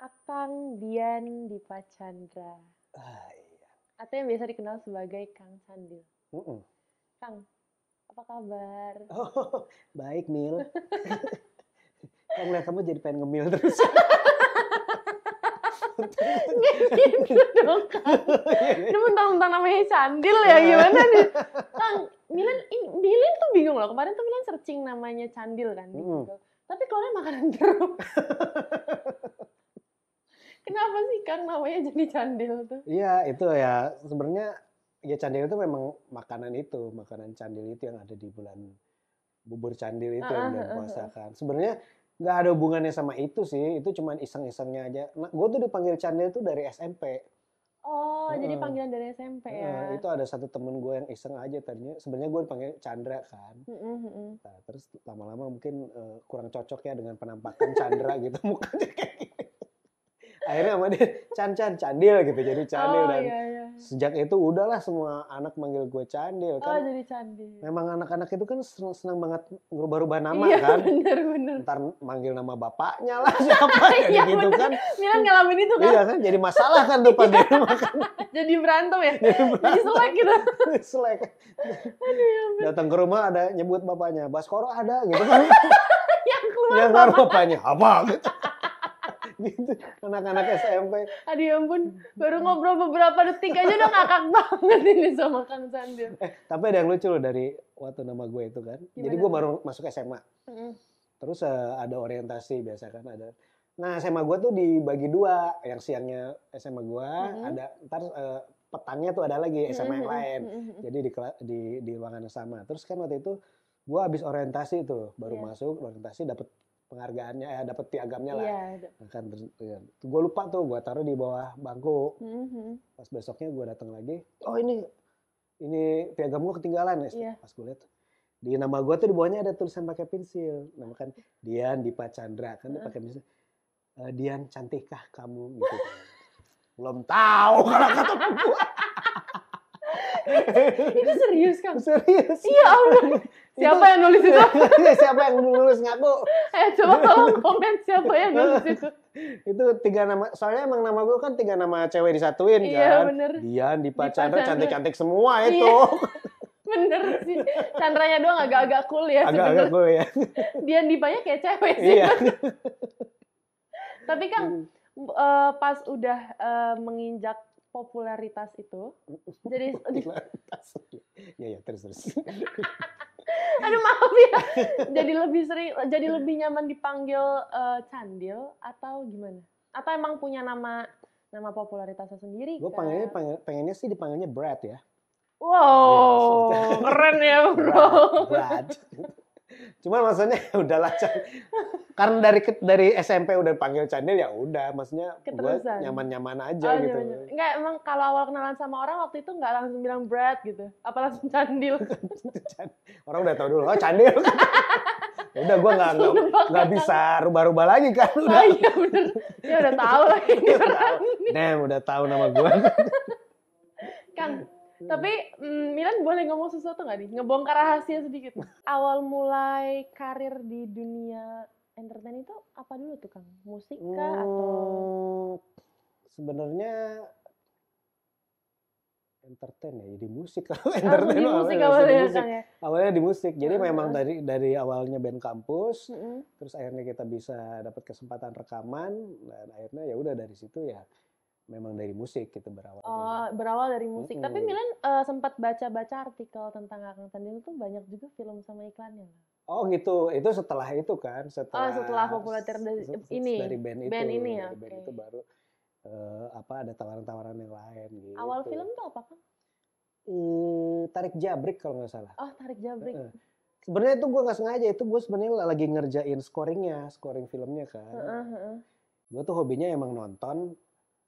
Akang Dian Dipa Chandra. Iya. Atau yang biasa dikenal sebagai Kang Candil. Mm-mm. Kang, apa kabar? Oh, baik Mil. Kok ngeliat kamu jadi pengen ngemil terus. Nggak gitu dong, Kang. Ini mentang-mentang namanya Candil ya, gimana nih? Kang, Milen tuh bingung loh. Kemarin tuh Milen searching namanya Candil kan di Google. Tapi keluarnya makanan terus. Kenapa sih Kang namanya jadi Candil tuh? Iya, itu ya sebenarnya ya Candil itu memang makanan Candil itu yang ada di bulan bubur Candil itu yang bulan puasa kan. Sebenarnya nggak ada hubungannya sama itu sih, itu cuma iseng-isengnya aja. Nah, gue tuh dipanggil Candil tuh dari SMP. Oh, jadi panggilan dari SMP ya? Itu ada satu temen gue yang iseng aja tadinya. Sebenarnya gue dipanggil Chandra kan. Nah, terus lama-lama mungkin kurang cocok ya dengan penampakan Chandra gitu mukanya kayak gini. Akhirnya sama dia Candil gitu, jadi Candil. Dan iya. sejak itu udahlah semua anak manggil gue Candil kan. Oh, jadi Candil. Memang anak-anak itu kan senang banget ngerubah-rubah nama iya, kan. Bener. Ntar manggil nama bapaknya lah siapa jadi iya, gitu bener. kan. Milan ngalamin itu kan. Iya kan, jadi masalah kan tuh pada makan. Jadi berantem ya. Jadi selek gitu. Selek. Aduh ya. Datang ke rumah ada nyebut bapaknya, Baskoro ada gitu kan. Yang keluar Yang keluar bapaknya apa gitu. Gitu anak-anak SMP. Aduh ya ampun, baru ngobrol beberapa detik aja udah ngakak banget ini sama Kang Candil. Tapi ada yang lucu loh dari waktu nama gue itu kan. Gimana jadi gue baru masuk SMA. Terus ada orientasi biasa kan ada. Nah SMA gue tuh dibagi dua, yang siangnya SMA gue ada ntar petangnya tuh ada lagi SMA yang lain. Jadi di ruangan yang sama. Terus kan waktu itu gue habis orientasi tuh, baru masuk orientasi dapet penghargaannya, dapet piagamnya lah. Nah, kan gue lupa tuh, gue taruh di bawah bangku. Pas besoknya gue datang lagi, oh ini piagam gue ketinggalan ya. Pas gue lihat di nama gue tuh di bawahnya ada tulisan pakai pensil, nama kan Dian Dipa Chandra kan pakai pensil. Dian cantikkah kamu gitu. Belum tahu kalau kata gue. Itu serius kan? Serius. Iya ampun. Siapa yang nulis itu? Siapa yang nulis ngaku? Coba tolong komen siapa yang nulis itu. Itu 3 nama, soalnya emang nama gue kan 3 nama cewek disatuin kan. Iya bener. Dian, Dipa Chandra, cantik-cantik semua itu. Bener sih. Chandranya doang agak-agak cool ya. Agak-agak cool ya. Dian Dipanya kayak cewek sih. Iya. Tapi Kang, pas udah menginjak popularitas itu, jadi ya terus. Aduh maaf ya, jadi lebih nyaman dipanggil Candil atau gimana? Atau emang punya nama popularitasnya sendiri? Gue pengennya sih dipanggilnya Brad ya. Wow, keren ya bro. Brad. Cuma maksudnya udahlah karena dari SMP udah panggil Candil ya udah, maksudnya gue nyaman-nyaman aja gitu. Enggak, emang kalau awal kenalan sama orang waktu itu nggak langsung bilang Brad gitu, apa langsung Candil? Orang udah tahu dulu, oh Candil. Udah gue nggak bisa rubah-rubah lagi kan udah. Iya bener, ya udah tahu lah ini orang. Udah tahu nama gue. Kang, tapi Milan boleh ngomong sesuatu nggak nih? Ngebongkar rahasia sedikit. Awal mulai karir di dunia entertain itu apa dulu tuh Kang? Musik kah atau? Sebenarnya entertain ya, jadi musik kalau entertain. Di musik awalnya Kang ya? Awalnya di musik, jadi memang dari awalnya band kampus, terus akhirnya kita bisa dapat kesempatan rekaman, dan akhirnya ya udah dari situ ya. Memang dari musik gitu berawal. Oh, berawal dari musik. Tapi Milan sempat baca-baca artikel tentang Kang Candil itu banyak juga film sama iklannya. Oh gitu, itu setelah itu kan, setelah populer ini. Dari band itu. Band ini ya. Band itu baru ada tawaran-tawaran yang lain gitu. Awal film tuh apa Kang? Tarik Jabrik kalau nggak salah. Oh, Tarik Jabrik. Sebenarnya itu gue nggak sengaja, itu gue sebenarnya lagi ngerjain scoring filmnya kan. Gue tuh hobinya emang nonton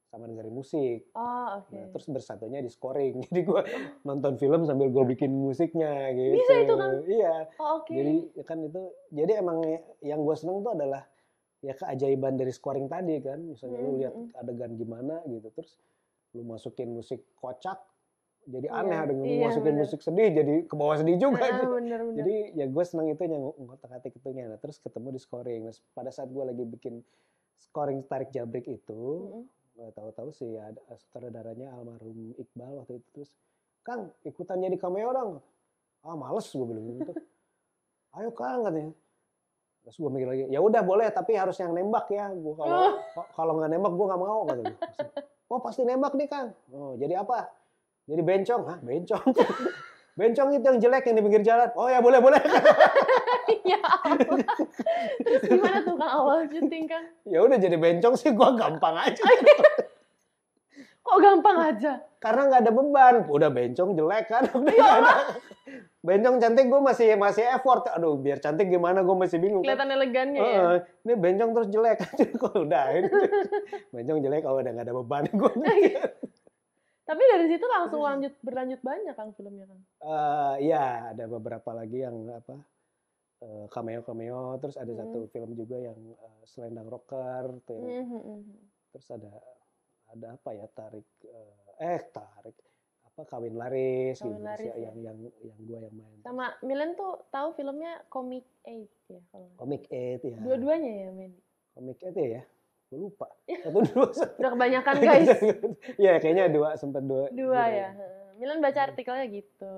sama dengerin musik. Oh, oke. Nah, terus bersatunya di scoring. Jadi gue nonton film sambil gue bikin musiknya gitu. Bisa itu kan? Iya. Oh, oke. Jadi kan itu, jadi emang yang gue seneng tuh adalah ya keajaiban dari scoring tadi kan. Misalnya lu lihat adegan gimana gitu, terus lu masukin musik kocak, jadi aneh. Ada masukin musik sedih, jadi ke bawah sedih juga. Gitu. Bener. Jadi ya gue seneng itu yang ngotak-atik itunya. Nah, terus ketemu di scoring. Nah, pada saat gue lagi bikin Scoring Tarik Jabrik itu Mm-mm. nggak tahu-tahu sih ada sutradaranya almarhum Iqbal waktu itu, terus Kang ikutan jadi cameo dong. Ah males gue bilang gitu. Ayo Kang katanya. Terus gue mikir lagi, ya udah boleh tapi harus yang nembak ya. Gue kalau nggak nembak gue nggak mau kata gue. Oh pasti nembak nih Kang. Oh jadi apa? Jadi bencong. Hah bencong? Bencong itu yang jelek yang di pinggir jalan. Oh ya boleh. Ya Allah. Terus gimana tuh Kang awal syuting Kang? Ya udah jadi bencong sih gue gampang aja. Kok gampang aja? Karena nggak ada beban. Udah bencong jelek kan. Bencong cantik gue masih effort. Aduh biar cantik gimana gue masih bingung. Kelihatan elegannya ya. Ini bencong terus jelek. Kok udah ini. Bencong jelek kalau udah nggak ada beban gue. Tapi dari situ langsung berlanjut banyak Kang filmnya Kang. Iya ada beberapa lagi yang apa cameo. Terus ada satu film juga yang Selendang Rocker. Terus ada apa ya tarik apa Kawin Laris Kawin gitu Laris, sih, ya. yang gue yang main. Sama Milen tuh tahu filmnya Comic 8 ya kalau. Comic 8 ya. Dua-duanya ya main. Comic 8 ya. Gue lupa. 1, 2. Udah kebanyakan guys. Iya kayaknya sempat dua. Dua ya. Milen baca artikelnya gitu.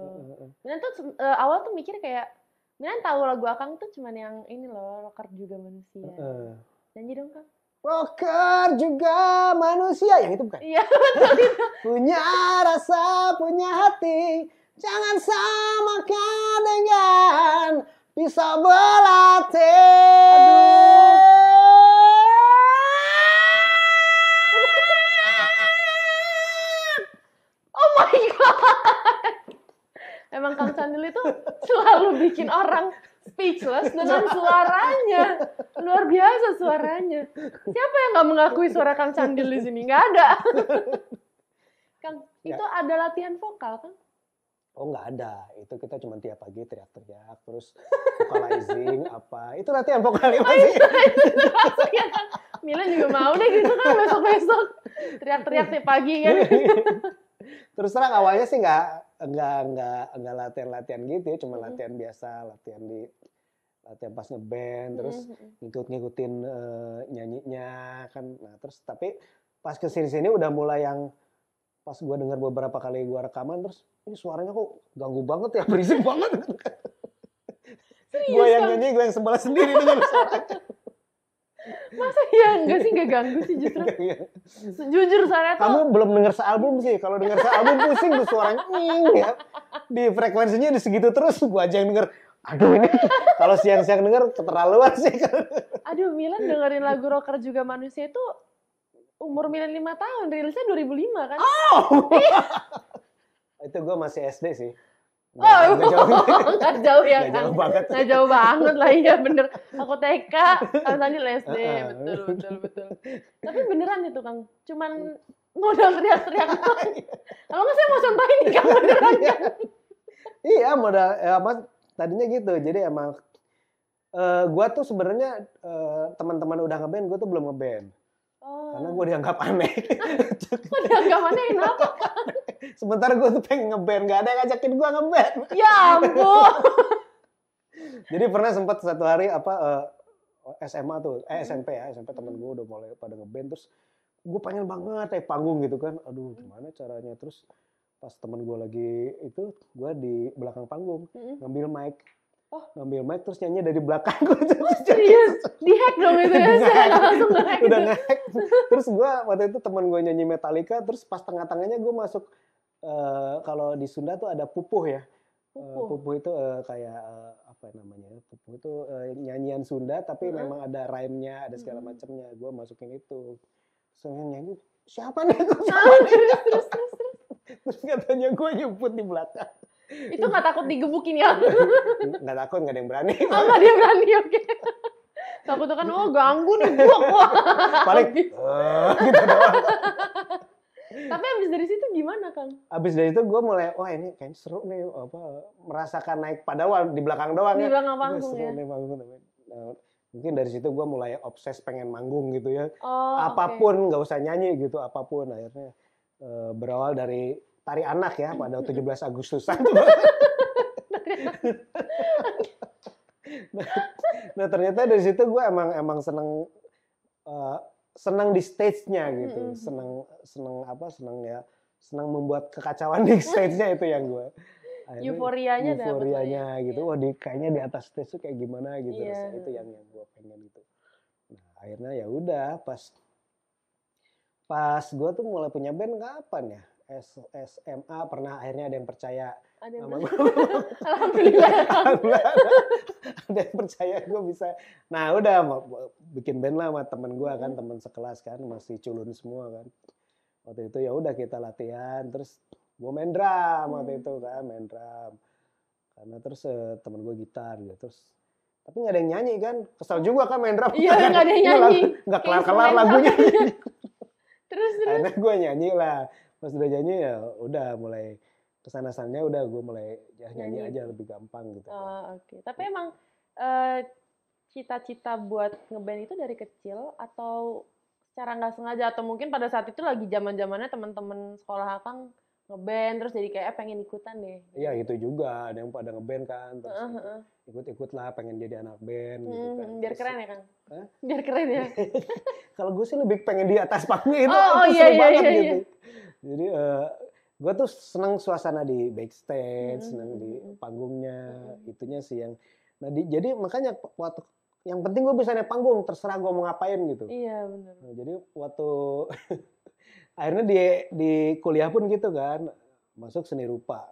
Milen tuh awal tuh mikir kayak Milen tahu lagu Akang tuh cuman yang ini loh, Rocker Juga Manusia. Nyanyi dong Kang. Rocker juga manusia, yang itu bukan? Iya betul itu. Punya rasa, punya hati, jangan samakan dengan pisau belati. Oh my god. Emang Kang Candil itu selalu bikin orang speechless dengan suaranya. Luar biasa suaranya. Siapa yang nggak mengakui suara Kang Candil di sini? Nggak ada. Kang, itu ada latihan vokal kan? Oh nggak ada, itu kita cuma tiap pagi teriak-teriak, terus vocalizing apa, itu latihan vokalnya masih. Itu langsung ya kan? Mila juga mau deh gitu kan besok-besok teriak-teriak tiap pagi kan? Terus terang awalnya sih nggak latihan gitu ya, cuma latihan biasa, latihan pas ngeband, terus ngikutin nyanyinya kan. Nah terus tapi pas kesini udah mulai yang pas gue dengar beberapa kali gue rekaman, terus ini suaranya kok ganggu banget ya, berisik banget. Gue yang nyanyi, gue yang sebelah sendiri dengan suaranya. Masa ya enggak sih, enggak ganggu sih justru. Jujur suaranya tuh. Kamu belum denger sealbum sih. Kalau denger sealbum pusing tuh suaranya. Ya. Di frekuensinya di segitu terus, gue aja yang denger. Aduh ini kalau siang-siang denger keterlaluan sih. Aduh, Milan dengerin lagu Rocker Juga Manusia itu umur Milan 5 tahun. Rilisnya 2005 kan? Oh! Itu gue masih SD sih. Nggak jauh ya nggak kan? jauh banget. Nggak jauh banget lah, iya bener. Aku TK, Kang Sandi SD, betul. Tapi beneran itu Kang, cuman modal teriak-teriak doang. Kalau nggak saya mau contohin nih Kang, beneran kan? Iya modal, mas tadinya gitu. Jadi emang gue tuh sebenarnya teman-teman udah ngeband, gue tuh belum ngeband. Karena gue dianggap aneh. Dianggap aneh kenapa? Sementara gue tuh pengen ngeband, gak ada yang ngajakin gue ngeband. Ya ampun. Jadi pernah sempat satu hari SMA tuh, SMP temen gue udah mulai pada ngeband, terus gue pengen banget naik panggung gitu kan. Aduh gimana caranya, terus pas temen gue lagi itu, gue di belakang panggung ngambil mic. Ngambil mic terus nyanyi dari belakang gue. Serius? Di-hack dong itu ya? Saya langsung nge-hack. Udah nge-hack. Terus gue waktu itu temen gue nyanyi Metallica, terus pas tengah-tengahnya gue masuk, kalau di Sunda tuh ada pupuh ya. Pupuh itu kayak apa namanya? Pupuh itu nyanyian Sunda tapi memang ada rhyme-nya, ada segala macamnya. Gue masukin itu. Terus nyanyi, siapa nih? Terus katanya gue nyebut di belakang. Itu nggak takut digebukin ya? Nggak takut, nggak ada yang berani. Nggak ada yang berani, oke. Takut kan, ganggu nih gua. Paling gitu doang. Tapi abis dari situ gimana Kang? Abis dari itu gue mulai, wah ini kayaknya seru nih, merasakan naik padahal di belakang doang di ya. Di belakang panggung seru ya? Nih panggung. Nah, mungkin dari situ gue mulai obses pengen manggung gitu ya. Apapun, nggak usah nyanyi gitu, apapun. Akhirnya berawal dari tari anak ya pada 17 Agustusan. Nah ternyata dari situ gue emang seneng senang di stage-nya gitu, senang membuat kekacauan di stage-nya itu yang gue. Euforianya gitu. Wah, kayaknya di atas stage tuh kayak gimana gitu. Iya. Itu yang gue pengen itu. Nah, akhirnya ya udah pas gue tuh mulai punya band kapan ya? SMA pernah akhirnya ada yang percaya sama gue. Alhamdulillah. Ada yang percaya gue bisa. Nah udah bikin band lah sama temen gue kan, temen sekelas kan, masih culun semua kan. Waktu itu ya udah kita latihan, terus gue main drum waktu itu kan, main drum. Karena terus temen gue gitar gitu, terus tapi nggak ada yang nyanyi kan, kesel juga kan main drum. Iya nggak ada yang nyanyi. Nggak kelar-kelar lagunya. Terus. Akhirnya gue nyanyi lah. Pas udah nyanyi ya udah mulai kesana-sananya udah gue mulai nyanyi aja lebih gampang gitu. Oke. Tapi emang cita-cita buat ngeband itu dari kecil atau secara nggak sengaja, atau mungkin pada saat itu lagi zaman-zamannya teman-teman sekolah Akang ngeband terus jadi kayak pengen ikutan deh. Iya itu juga, ada yang pada ngeband kan, terus ikut-ikut lah pengen jadi anak band gitu kan. Biar keren ya Kang? Biar keren ya? Kalau gue sih lebih pengen di atas panggung itu, seru banget gitu. Jadi gue tuh senang suasana di backstage, senang di panggungnya, itunya sih yang. Nah jadi makanya waktu yang penting gue bisa naik panggung, terserah gue mau ngapain gitu. Iya benar. Nah, jadi waktu akhirnya di kuliah pun gitu kan, masuk seni rupa,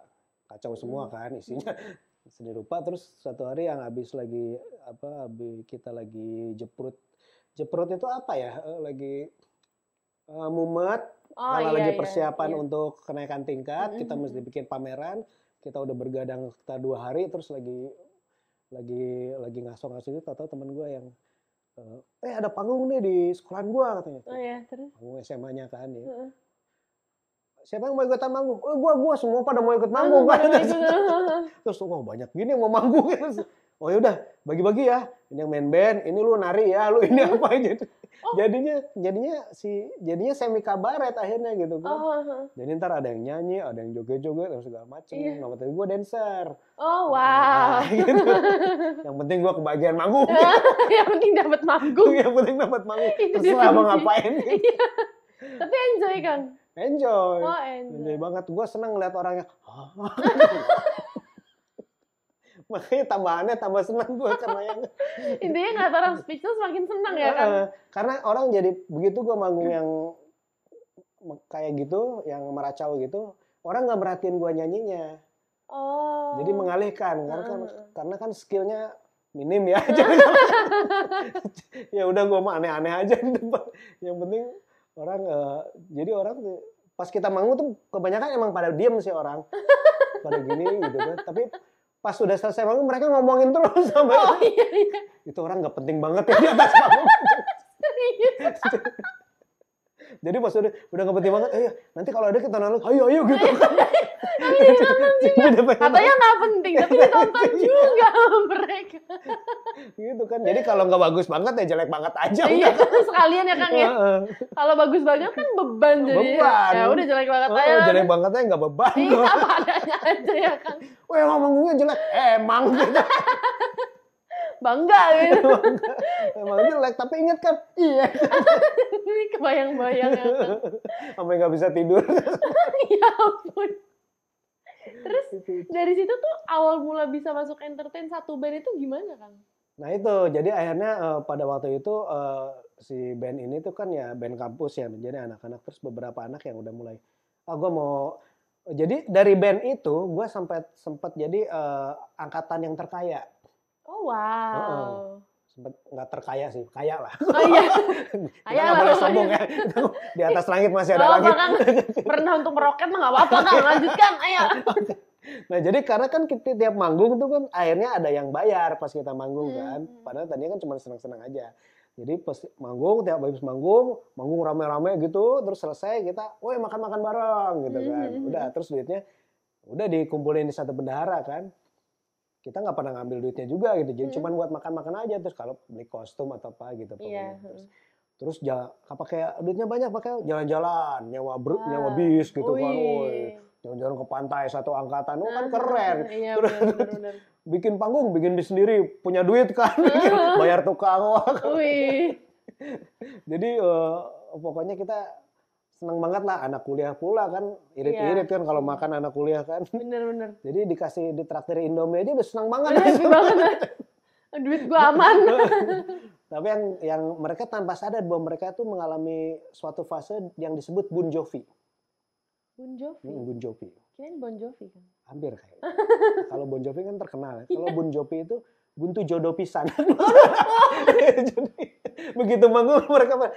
kacau semua kan isinya. Seni rupa, terus suatu hari yang habis kita lagi jeprut itu apa ya, lagi mumet, lagi persiapan untuk kenaikan tingkat, kita mesti bikin pameran, kita udah bergadang kita 2 hari, terus lagi ngaso-ngaso itu, tahu teman gue yang ada panggung nih di sekolahan gue katanya. Oh ya, terus? Panggung SMA-nya kan ya. Siapa yang mau ikutan manggung? Gua semua pada mau ikut manggung kan. Terus banyak gini yang mau manggung. Oh yaudah bagi-bagi ya. Ini yang main band, ini lu nari ya, lu ini apa aja. Jadinya semi kabaret akhirnya gitu kan. Jadi ntar ada yang nyanyi, ada yang joget-joget dan segala macem. Nah waktu itu gue dancer. Oh wow. Gitu. Yang penting gue kebagian manggung. Yang penting dapat manggung. Terserah mau ngapain. Tapi enjoy Kang. Enjoy banget. Gue seneng ngeliat orangnya. Makanya tambahannya tambah senang gue karena yang intinya ngeliat orang speechless makin senang ya kan. Karena orang jadi begitu gue manggung yang kayak gitu, yang meracau gitu, orang nggak merhatiin gue nyanyinya. Jadi mengalihkan karena kan skillnya minim ya. Ya udah gue mah aneh-aneh aja di depan. Yang penting orang jadi orang pas kita manggung tuh kebanyakan emang pada diem sih orang pada gini gitu kan, tapi pas sudah selesai manggung mereka ngomongin terus sama itu orang nggak penting banget ya di atas panggung. Jadi pas udah nggak penting banget, nanti kalau ada kita nonton, ayo gitu kan. Katanya nggak penting, tapi ditonton juga mereka. Gitu kan, jadi kalau nggak bagus banget ya jelek banget aja. Iya, sekalian ya Kang ya. Kalau bagus banget kan beban jadi. Ya udah jelek banget aja. Jelek banget aja nggak beban. Iya, apa adanya aja ya Kang. Wah ngomongnya jelek, emang gitu. Bangga gitu. Emang jelek, tapi inget kan? Iya. Ini kebayang-bayang ya Kang. Sampai nggak bisa tidur. Ya ampun. Terus dari situ tuh awal mula bisa masuk entertain satu band itu gimana Kang? Nah itu, jadi akhirnya pada waktu itu si band ini tuh kan ya band kampus ya, jadi anak-anak, terus beberapa anak yang udah mulai, gue mau, jadi dari band itu gue sempat jadi angkatan yang terkaya. Oh wow. Sempet nggak terkaya sih, kaya lah. Oh iya. Kaya lah. Nggak boleh sombong ya. Di atas langit masih ada langit. Kang. Pernah untuk meroket mah nggak apa-apa Kang, lanjutkan, ayo. Nah jadi karena kan kita tiap manggung tuh kan akhirnya ada yang bayar pas kita manggung kan. Padahal tadinya kan cuma senang-senang aja. Jadi pas manggung, tiap habis manggung rame-rame gitu, terus selesai kita, woi makan-makan bareng gitu kan. Udah, terus duitnya udah dikumpulin di satu bendahara kan. Kita nggak pernah ngambil duitnya juga gitu, jadi cuma buat makan-makan aja, terus kalau beli kostum atau apa gitu pokoknya. Terus pakai duitnya banyak, pakai jalan-jalan, nyewa bis gitu kan, jalan-jalan ke pantai satu angkatan, kan keren. Iya, terus bener. bikin panggung, bikin bis sendiri, punya duit kan, bayar tukang. Jadi pokoknya kita seneng banget lah, anak kuliah pula kan, irit-irit kan kalau makan anak kuliah kan. Bener. Jadi ditraktir Indomie aja udah seneng banget. Happy banget. Duit gua aman. Tapi yang mereka tanpa sadar bahwa mereka tuh mengalami suatu fase yang disebut Bon Jovi. Bon Jovi? Bon Jovi. Kirain Bon Jovi kan? Hampir kayak. Kalau Bon Jovi kan terkenal. Kalau Bon Jovi itu buntu jodoh pisan. Jadi begitu manggung mereka,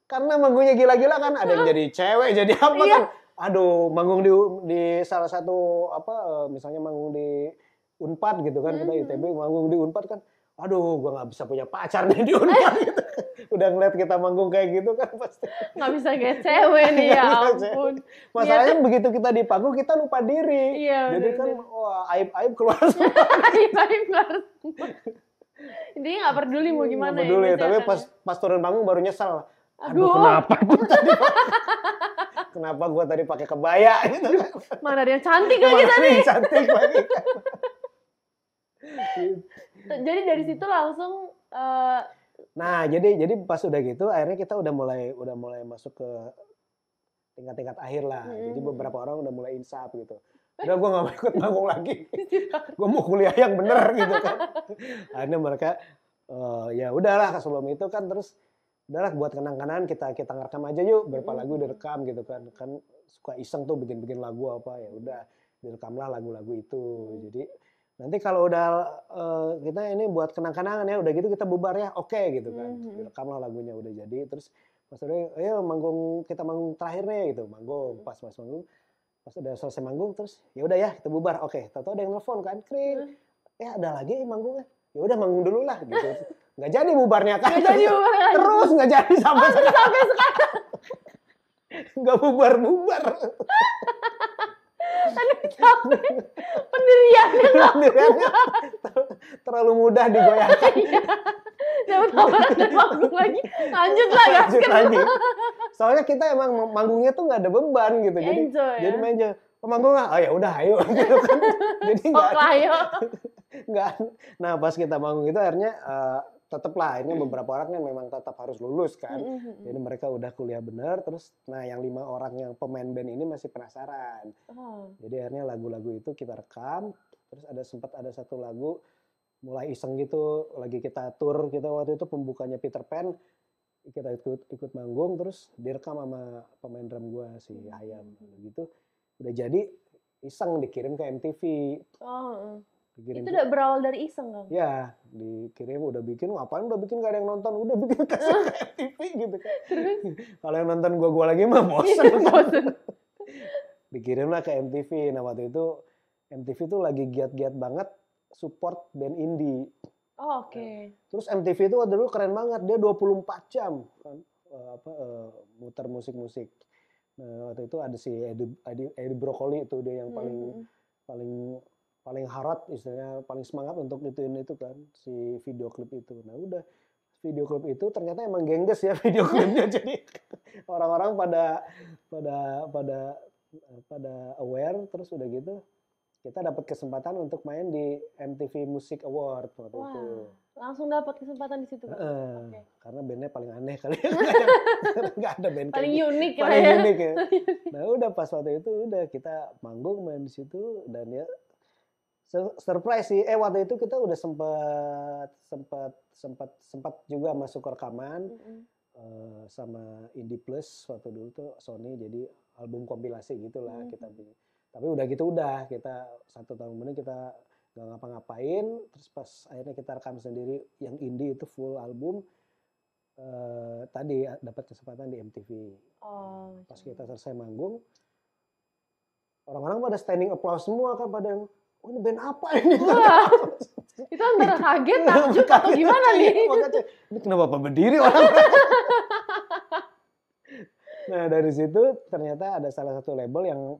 karena manggungnya gila-gila kan, ada yang jadi cewek, jadi apa kan. Aduh, manggung di salah satu misalnya manggung di Unpad gitu kan, kita ITB manggung di Unpad kan. Aduh, gua nggak bisa punya pacar nih di Unpad gitu. Udah ngeliat kita manggung kayak gitu kan pasti. Nggak bisa kayak cewek nih, ya ampun. Masalahnya begitu kita di panggung kita lupa diri. Iya, jadi kan wah, aib-aib keluar semua. Aib keluar semua. Intinya nggak peduli mau gimana ya. Peduli, tapi pas turun panggung baru nyesel. Aduh, kenapa gue tadi? Kenapa gue tadi pakai kebaya gitu kan? Mana ada yang cantik lagi tadi? Cantik lagi. Jadi dari situ langsung. Nah, jadi pas udah gitu, akhirnya kita udah mulai masuk ke tingkat-tingkat akhir lah. Jadi beberapa orang udah mulai insaf gitu. Udah gue nggak mau ikut manggung lagi. Gue mau kuliah yang bener gitu kan. Akhirnya mereka ya udahlah, sebelum itu kan terus udahlah buat kenang-kenangan kita ngerekam aja yuk, berapa lagu direkam gitu kan suka iseng tuh bikin lagu apa, ya udah direkamlah lagu-lagu itu. Jadi nanti kalau udah kita ini buat kenang-kenangan ya udah gitu kita bubar ya, oke gitu kan, direkamlah lagunya udah jadi. Terus pas udah ayo kita manggung terakhir nih gitu, manggung pas manggung pas udah selesai manggung terus ya udah ya kita bubar, oke. Tahu-tahu ada yang nelfon kan, kring ada lagi manggungnya, ya udah manggung dulu lah gitu. Nggak jadi bubarnya kan. Nggak jadi bubar. Terus nggak jadi sampai sekarang. Nggak bubar. Aduh capek. Pendiriannya terlalu mudah digoyahkan. Siapa tahu ada manggung lagi. Lanjut lagi. Soalnya kita emang manggungnya tuh nggak ada beban gitu. Jadi main aja. Manggung nggak? Oh ya udah ayo gitu kan. Jadi nggak. Nah pas kita manggung itu akhirnya tetap lah, ini beberapa orang yang memang tetap harus lulus kan. Jadi mereka udah kuliah bener, terus nah yang 5 orang yang pemain band ini masih penasaran. Jadi akhirnya lagu-lagu itu kita rekam, terus sempat ada satu lagu mulai iseng gitu, lagi kita tour, kita waktu itu pembukanya Peter Pan, kita ikut manggung, terus direkam sama pemain drum gua si Hayam gitu. Udah jadi iseng dikirim ke MTV. Itu udah berawal dari iseng kan? Ya, dikirim udah bikin, ngapain udah bikin gak ada yang nonton, udah bikin kasih ke MTV gitu kan. Kalau yang nonton gua lagi mah bosen. Dikirimlah ke MTV. Nah waktu itu MTV tuh lagi giat-giat banget support band indie. Oke. Terus MTV itu dulu keren banget, dia 24 jam kan muter musik-musik. Nah waktu itu ada si Eddie Broccoli itu dia yang paling harap istilahnya, paling semangat untuk itu kan si video klip itu. Nah udah video klip itu ternyata emang gengges ya video klipnya. Jadi orang-orang pada aware, terus udah gitu kita dapat kesempatan untuk main di MTV Music Award waktu itu. Langsung dapat kesempatan di situ. Karena bandnya paling aneh kali ya. Nggak ada band paling unik ya. Nah udah pas waktu itu udah kita manggung main di situ dan ya surprise sih. Waktu itu kita udah sempat juga masuk rekaman sama Indie Plus waktu dulu tuh Sony, jadi album kompilasi gitulah kita bikin. Tapi udah gitu kita 1 tahun kemudian kita nggak ngapa-ngapain, terus pas akhirnya kita rekam sendiri yang indie itu full album. Tadi dapat kesempatan di MTV. Pas kita selesai manggung, orang-orang pada standing applause semua kan, pada ini band apa ini? Wah, itu antara kaget, takjub atau gimana nih? Ini kenapa berdiri orang? Nah dari situ ternyata ada salah satu label yang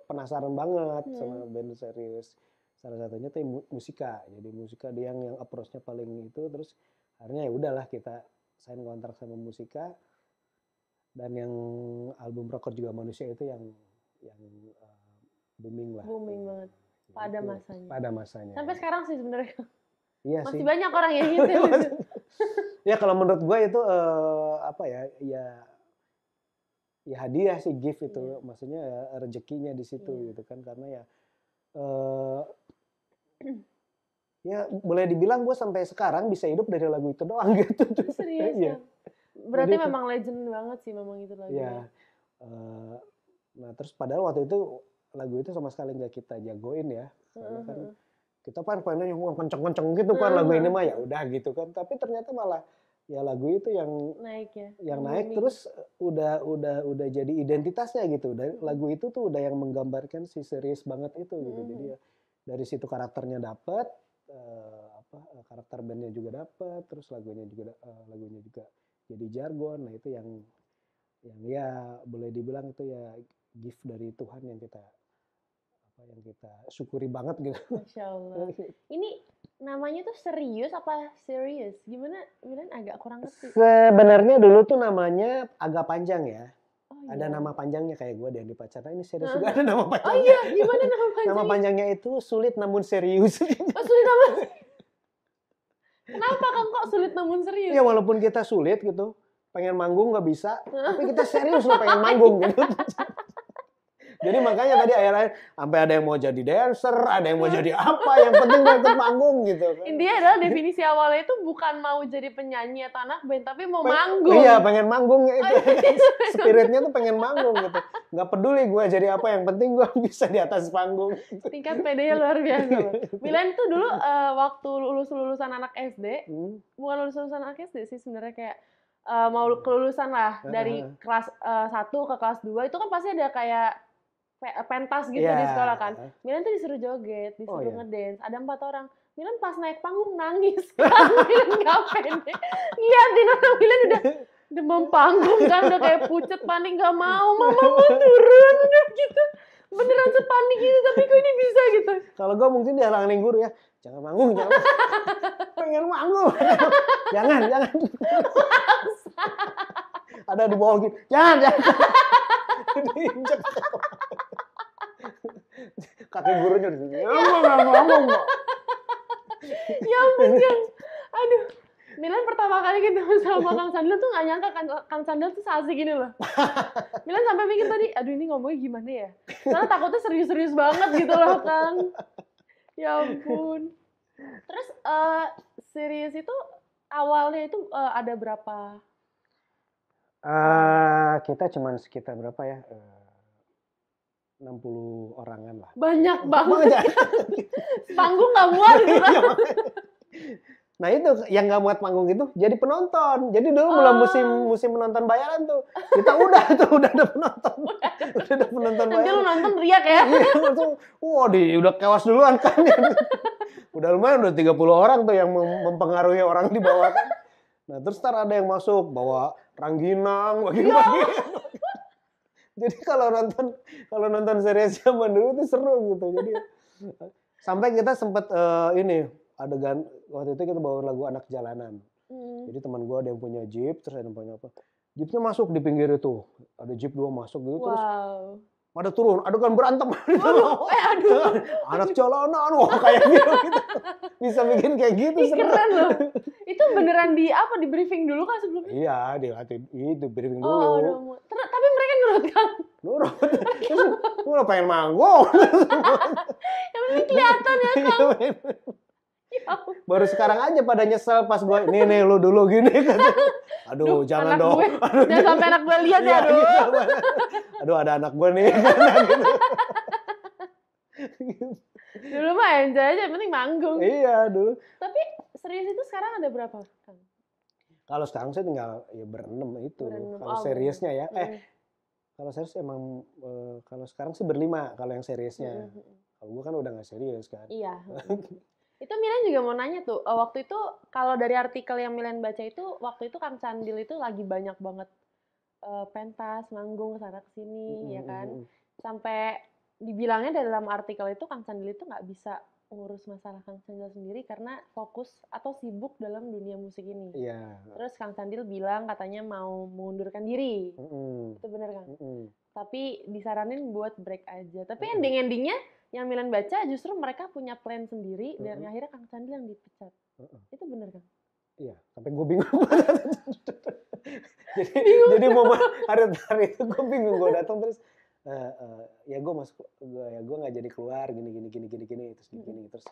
penasaran banget sama band serius. Salah satunya tuh Musika. Jadi Musika dia yang approach-nya paling itu, terus akhirnya ya udahlah kita sign kontrak sama Musika. Dan yang album Record Juga Manusia itu yang booming lah. Booming banget. Pada masanya. Pada masanya. Sampai sekarang sih sebenarnya. Iya masih sih. Banyak orang yang gitu. Ya kalau menurut gue itu apa ya, ya hadiah sih, gift itu. Maksudnya ya, rezekinya di situ gitu kan, karena ya ya boleh dibilang gue sampai sekarang bisa hidup dari lagu itu doang gitu. Serius ya? Berarti memang legend banget sih memang itu lagunya. Nah terus padahal waktu itu lagu itu sama sekali nggak kita jagoin ya, karena kan kita kan pengen yang kenceng-kenceng gitu kan, lagu ini mah ya udah gitu kan, tapi ternyata malah ya lagu itu yang naik ya, yang naik terus udah jadi identitasnya gitu. Lagu itu tuh udah yang menggambarkan si serius banget itu gitu. Jadi ya dari situ karakternya dapet, karakter bandnya juga dapet, terus lagunya juga jadi jargon. Nah itu yang ya boleh dibilang itu ya gift dari Tuhan yang kita syukuri banget gitu. Masya Allah. Ini namanya tuh serius apa serius? Gimana? Milan agak kurang ngerti. Sebenarnya dulu tuh namanya agak panjang ya. Ada nama panjangnya kayak gue Dendi Pacarna, ini serius juga ada nama panjangnya. Oh iya, gimana nama panjangnya? Nama panjangnya itu Sulit Namun Serius. Oh, sulit namun. Kenapa kan kok sulit namun serius? Ya walaupun kita sulit gitu, pengen manggung nggak bisa, tapi kita serius loh pengen manggung gitu. Jadi makanya tadi akhirnya sampai ada yang mau jadi dancer, ada yang mau jadi apa, yang penting mau ikut manggung gitu. Intinya adalah definisi awalnya itu bukan mau jadi penyanyi atau anak band, tapi mau manggung. Iya, pengen manggung itu. Spiritnya tuh pengen manggung gitu. Nggak peduli gue jadi apa, yang penting gue bisa di atas panggung. Tingkat PD-nya luar biasa loh. Milan tuh dulu waktu lulusan anak SD, bukan lulusan anak SD sih sebenarnya, kayak mau kelulusan lah dari kelas 1 ke kelas 2 itu kan pasti ada kayak pentas gitu di sekolah kan. Milan tuh disuruh joget, disuruh ngedance. Ada 4 orang. Milan pas naik panggung nangis kan. Milan nggak pede. Liatin orang Milan udah demam panggung kan, udah kayak pucet, panik, nggak mau. Mama mau turun, udah gitu. Beneran sepanik gitu, tapi kok ini bisa gitu. Kalau gue mungkin dihalangin guru ya. Jangan manggung, jangan. Pengen manggung. Jangan. Ada di bawah gitu. Jangan. Diinjek. Kaki gurunya di sini. Ngomong. Ya ampun, aduh. Milan pertama kali ketemu sama Kang Sandel tuh nggak nyangka Kang Sandel tuh seasik gini loh. Milan sampai mikir tadi, aduh ini ngomongnya gimana ya? Karena takutnya serius-serius banget gitu loh Kang. Ya ampun. Terus serius itu awalnya itu ada berapa? Kita cuman sekitar berapa ya? 60 orangan lah. Banyak banget. Panggung nggak muat gitu kan. Nah itu yang nggak muat panggung itu jadi penonton. Jadi dulu belum musim penonton bayaran tuh. Kita udah ada penonton. Udah ada penonton bayaran. Nanti lu nonton teriak ya. Udah kewas duluan kan. Udah lumayan, udah 30 orang tuh yang mempengaruhi orang di bawah kan. Nah terus ntar ada yang masuk bawa rangginang bagi-bagi. Jadi kalau nonton series zaman dulu itu seru gitu. Jadi sampai kita sempet ini adegan waktu itu kita bawa lagu Anak Jalanan. Jadi teman gue ada yang punya jeep, terus ada yang punya apa? Jeepnya masuk di pinggir itu, ada jeep 2 masuk gitu, terus pada turun, adegan berantem. Aduh. Anak jalanan, kayak gitu. Bisa bikin kayak gitu. Keren loh. Itu beneran di briefing dulu kan sebelumnya? Iya, dilatih itu briefing dulu. Tapi mereka nurut kan? Nurut. Gue udah pengen manggung. Yang penting kelihatan ya kan? Baru sekarang aja pada nyesel pas gue, nih lu dulu gini kan. Aduh, jangan dong. Jangan sampai anak gue lihat ya, aduh. Aduh, ada anak gue nih. Dulu mah enjoy aja, yang penting manggung. Iya, dulu. Tapi serius itu sekarang ada berapa, Kang? Kalau sekarang saya tinggal ya berenam itu. Kalau seriusnya ya. Kalau serius emang kalau sekarang sih berlima kalau yang seriusnya. Kalau gue kan udah nggak serius kan. Iya. Itu Milan juga mau nanya tuh, waktu itu kalau dari artikel yang Milan baca itu, waktu itu Kang Sandil itu lagi banyak banget pentas, manggung kesana kesini, ya kan? Sampai dibilangnya dalam artikel itu Kang Sandil itu nggak bisa ngurus masalah Kang Sandil sendiri karena fokus atau sibuk dalam dunia musik ini. Iya. Terus Kang Sandil bilang katanya mau mengundurkan diri. Itu benar Kang? Tapi disaranin buat break aja. Tapi ending-endingnya yang Milan baca justru mereka punya plan sendiri dan akhirnya Kang Sandil yang dipecat. Itu benar kan? Iya, sampai gue bingung. jadi momen hari itu gue bingung, gue datang terus ya gue masuk, gue nggak jadi keluar gini terus gini terus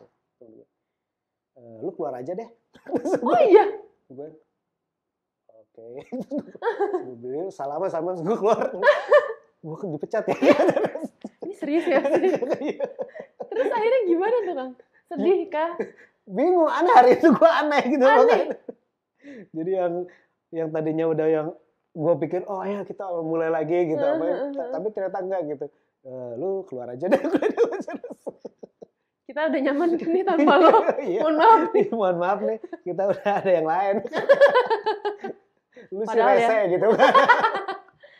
lu keluar aja deh. Oh iya. Gue oke. Gue salaman gue keluar. Gue dipecat ya. Ini serius ya? Terus akhirnya gimana tuh Kang? Sedih kah? Bingung, aneh hari itu gue aneh gitu. Aneh. Jadi yang tadinya udah yang gue pikir oh ya kita mulai lagi gitu tapi ternyata enggak gitu. Lu keluar aja deh. Kita udah nyaman nih tanpa lo. Mohon maaf nih, kita udah ada yang lain. Lu si Padahal rese ya. gitu.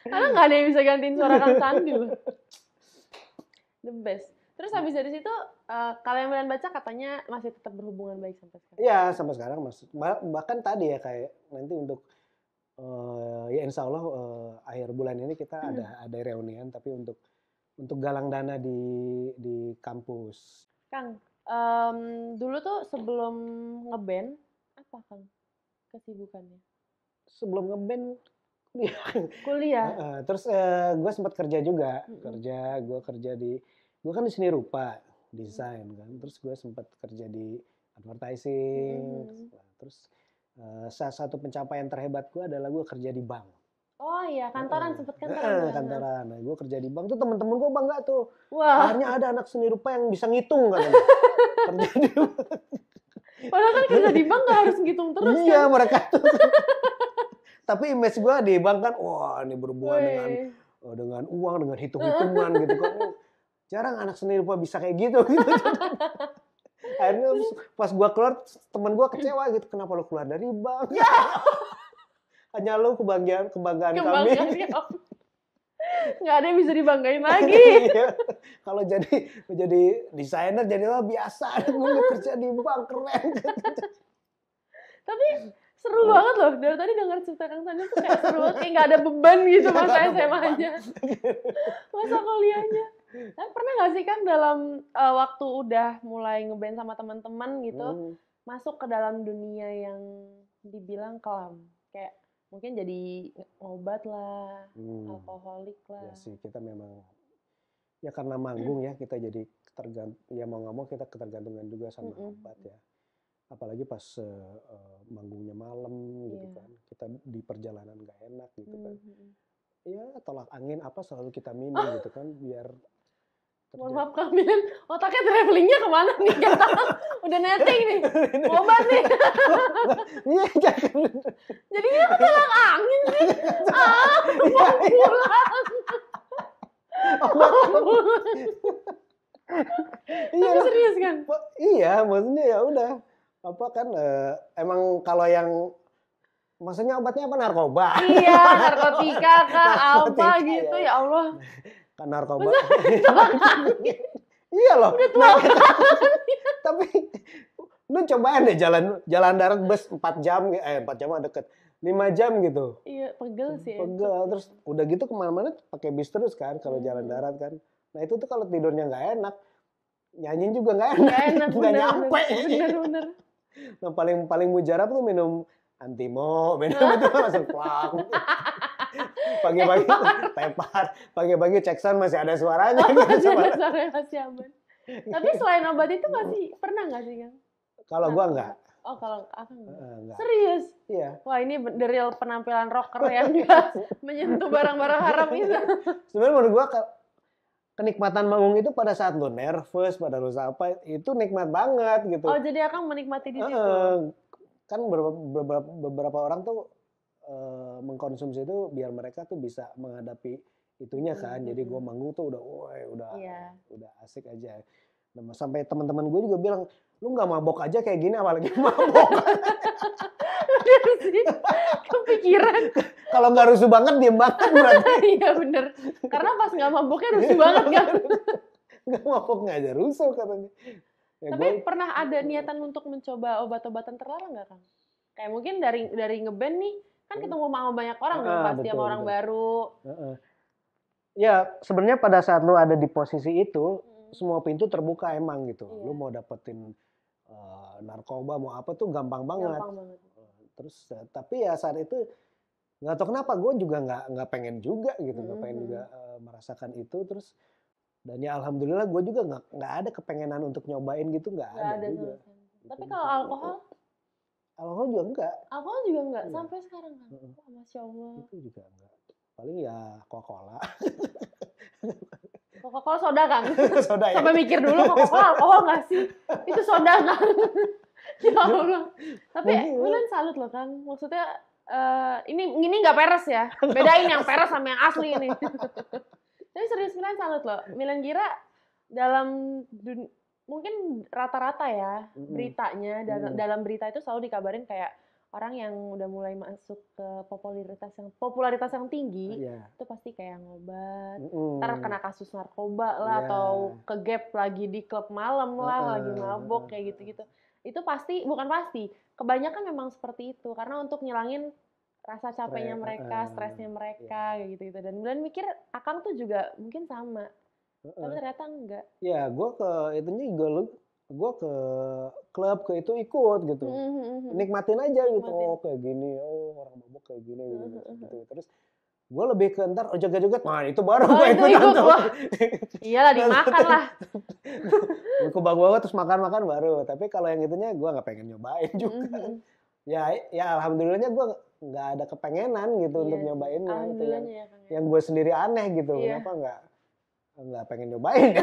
Karena nggak ada yang bisa gantiin suara Kang Sandi loh. The best. Terus habis dari situ kalau yang kalian baca katanya masih tetap berhubungan baik sampai sekarang. Iya, sampai sekarang masih. Bahkan tadi ya kayak nanti untuk ya insya Allah akhir bulan ini kita ada reunian tapi untuk galang dana di kampus. Kang, dulu tuh sebelum ngeband apa Kang kesibukannya? Sebelum ngeband kuliah. Terus gue sempat kerja juga, gue kan di seni rupa, desain kan. Terus gue sempat kerja di advertising. Terus salah satu pencapaian terhebat gue adalah gue kerja di bank. Oh iya, kantoran sempet kantoran. Kantoran. Nah, gue kerja di bank tuh temen-temen gue bangga tuh. Wah. Akhirnya ada anak seni rupa yang bisa ngitung katanya. Kerja di bank. Padahal kan kerja di bank gak harus ngitung terus kan. Iya mereka tuh. Tapi image gue di bank kan, wah ini berhubungan dengan uang, dengan hitung-hitungan gitu kan. Jarang anak seni rupa bisa kayak gitu. Akhirnya pas gue keluar, temen gue kecewa gitu. Kenapa lo keluar dari bank? Ya. Hanya lo kebanggaan kami. Nggak ada yang bisa dibanggain lagi. Kalau jadi desainer, jadilah biasa. Gue kerja di bank, keren. Tapi seru banget loh. Dari tadi denger cerita Kang Sandi tuh kayak seru banget. Kayak nggak ada beban gitu masa SMA-nya. Masa kuliahnya. Tapi pernah nggak sih Kang dalam waktu udah mulai ngeband sama teman-teman gitu, masuk ke dalam dunia yang dibilang kelam? Kayak mungkin jadi obat lah, alkoholik lah. Ya sih, kita memang ya karena manggung ya kita jadi ya mau nggak mau kita ketergantungan juga sama obat ya. Apalagi pas manggungnya malam gitu kan, kita di perjalanan nggak enak gitu kan. Ya tolak angin apa selalu kita minum gitu kan biar. Mohon maaf Kang Milen, otaknya travelingnya kemana nih? Gak tahu, udah netting nih, obat nih. Iya jangan. Jadinya aku tolak angin sih. Mau pulang. Iya serius kan? Iya, maksudnya ya udah. Apa kan emang kalau yang maksudnya obatnya apa narkoba? Iya, narkotika kah apa gitu ya Allah. Kan narkoba. Iya loh. Tapi lu cobain deh jalan darat bus 4 jam 4 jam deket 5 jam gitu. Iya, pegel sih. Pegel terus udah gitu kemana-mana pakai bis terus kan kalau jalan darat kan. Nah itu tuh kalau tidurnya nggak enak, nyanyiin juga nggak enak, nggak nyampe. Bener. Nah paling mujarab tuh minum Antimo, minum itu langsung plak. Pagi-pagi tepar, pagi-pagi cek sound masih ada suaranya. Suaranya masih aman. Tapi selain obat itu masih pernah nggak sih Kang? Kalau gua enggak. Oh kalau Akang enggak. Serius? Iya. Wah ini the real penampilan rocker yang juga menyentuh barang-barang haram itu. Sebenarnya menurut gua kenikmatan manggung itu pada saat lu nervous, pada lu apa itu nikmat banget gitu. Oh jadi Akang menikmati di situ. Kan beberapa orang tuh mengkonsumsi itu biar mereka tuh bisa menghadapi itunya kan. Jadi gue manggung tuh udah asik aja. Nah, sampai teman-teman gue juga bilang, lu nggak mabok aja kayak gini apalagi mabok. Kepikiran. Kalau nggak rusuh banget diem banget berarti. Iya bener. Karena pas nggak maboknya rusuh banget kan. Nggak mabok nggak aja rusuh katanya. Ya, tapi pernah ada niatan untuk mencoba obat-obatan terlarang nggak Kang? Kayak mungkin dari ngeband nih, kan ketemu sama banyak orang dong pasti sama orang baru. Ya sebenarnya pada saat lu ada di posisi itu, semua pintu terbuka emang gitu. Lu mau dapetin narkoba mau apa tuh gampang banget. Terus tapi ya saat itu nggak tahu kenapa gue juga nggak pengen juga gitu, nggak pengen juga merasakan itu. Terus dan ya alhamdulillah gue juga nggak ada kepengenan untuk nyobain gitu, nggak ada juga. Tapi kalau alkohol? Alkohol juga enggak. Alkohol juga enggak sampai sekarang kan? Wah, Masya Allah. Itu juga enggak. Paling ya Coca-Cola. Coca-Cola soda kan? Soda ya. Sampai mikir dulu Coca-Cola alkohol nggak sih? Itu soda kan? Ya Allah. Tapi Milan salut loh Kang. Maksudnya ini nggak peres ya. Bedain yang peres sama yang asli ini. Tapi serius Milan salut loh. Milan kira dalam mungkin rata-rata ya beritanya dalam berita itu selalu dikabarin kayak orang yang udah mulai masuk ke popularitas yang tinggi itu pasti kayak ngobat, ntar kena kasus narkoba lah atau ke gap lagi di klub malam lah, lagi mabok kayak gitu-gitu. Itu pasti, bukan pasti, kebanyakan memang seperti itu karena untuk nyilangin rasa capeknya mereka, stresnya mereka kayak gitu-gitu. Dan Milan mikir Akang tuh juga mungkin sama. Tapi ternyata enggak. Ya, gue ke klub ke itu ikut gitu, nikmatin aja gitu. Oh kayak gini, oh orang mabuk kayak gini gitu. Terus gue lebih ke ntar joget-joget, nah itu baru gue ikut tuh. Iyalah dimakan lah. Gue bawa terus makan baru. Tapi kalau yang itunya gue nggak pengen nyobain juga. Ya alhamdulillahnya gue nggak ada kepengenan gitu untuk nyobainnya. Itu yang gue sendiri aneh gitu. Kenapa nggak pengen nyobain ya?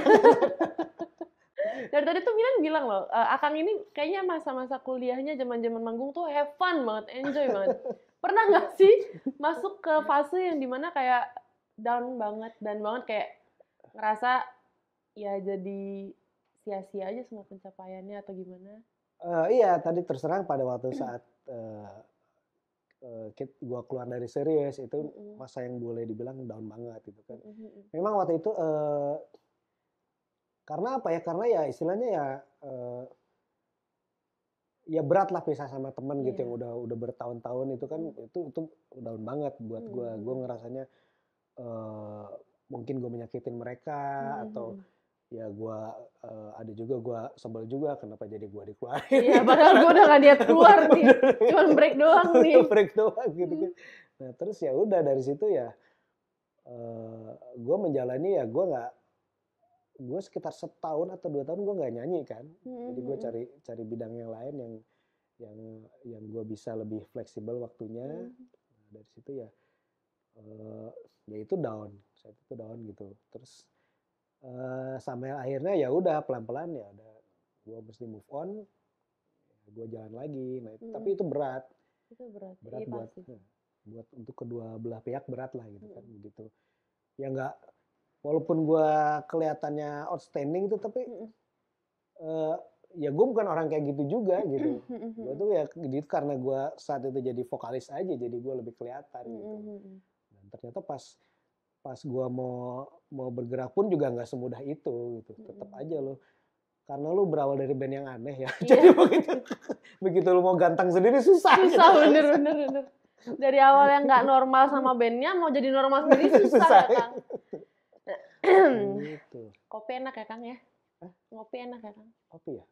Dari tadi tuh Milan bilang loh, Akang ini kayaknya masa-masa kuliahnya zaman-zaman manggung tuh have fun banget, enjoy banget. Pernah nggak sih masuk ke fase yang dimana kayak down banget kayak ngerasa ya jadi sia-sia aja semua pencapaiannya atau gimana? Iya, tadi terserang pada waktu saat gue keluar dari series itu masa yang boleh dibilang down banget gitu kan. Memang waktu itu karena apa ya? Karena ya istilahnya ya berat lah pisah sama teman gitu yang udah bertahun-tahun itu kan itu down banget buat gue. Gue ngerasanya mungkin gue menyakitin mereka atau ya gue ada juga gue sebel juga kenapa jadi gue dikeluarin. Iya, padahal gue udah gak niat keluar nih, cuman break doang nih. Break doang gitu kan. Nah terus ya udah dari situ ya gue menjalani ya gue sekitar setahun atau 2 tahun gue nggak nyanyi kan. Jadi gue cari bidang yang lain yang gue bisa lebih fleksibel waktunya. Nah, dari situ ya itu down, saat itu down gitu. Terus sampai akhirnya ya udah pelan-pelan ya udah gue mesti move on, gue jalan lagi. Nah tapi itu berat. Itu berat buat untuk kedua belah pihak berat lah gitu kan begitu. Ya nggak, walaupun gue kelihatannya outstanding itu tapi ya gue bukan orang kayak gitu juga gitu. Gue tuh ya gitu karena gue saat itu jadi vokalis aja jadi gue lebih kelihatan gitu. Dan ternyata pas gue mau bergerak pun juga nggak semudah itu gitu. Tetap aja lo karena lu berawal dari band yang aneh ya. Jadi begitu lu mau ganteng sendiri susah gitu. Bener. Dari awal yang nggak normal sama bandnya mau jadi normal sendiri susah ya Kang. Gitu. Kopi enak ya Kang ya? Ngopi enak ya Kang? Kopi ya?